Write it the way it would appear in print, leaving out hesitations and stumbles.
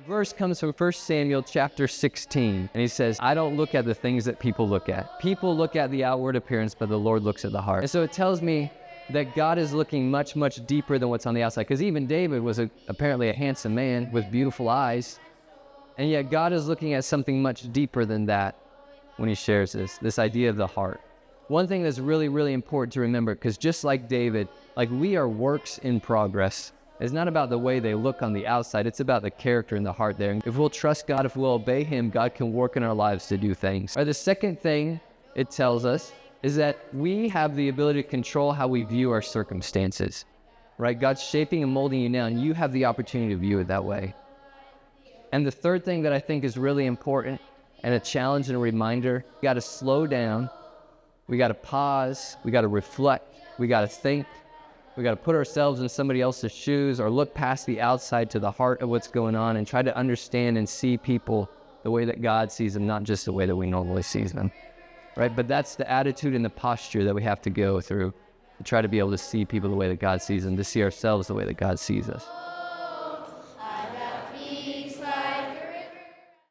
verse comes from 1 Samuel chapter 16, and he says, I don't look at the things that people look at. People look at the outward appearance, but the Lord looks at the heart. And so it tells me that God is looking much, much deeper than what's on the outside. Because even David was apparently a handsome man with beautiful eyes, and yet God is looking at something much deeper than that when he shares this idea of the heart. One thing that's really, really important to remember, because just like David, like we are works in progress. It's not about the way they look on the outside. It's about the character and the heart there. If we'll trust God, if we'll obey him, God can work in our lives to do things. The second thing it tells us is that we have the ability to control how we view our circumstances, right? God's shaping and molding you now, and you have the opportunity to view it that way. And the third thing that I think is really important and a challenge and a reminder, we got to slow down. We got to pause. We got to reflect. We got to think. We got to put ourselves in somebody else's shoes or look past the outside to the heart of what's going on and try to understand and see people the way that God sees them, not just the way that we normally see them, right? But that's the attitude and the posture that we have to go through to try to be able to see people the way that God sees them, to see ourselves the way that God sees us.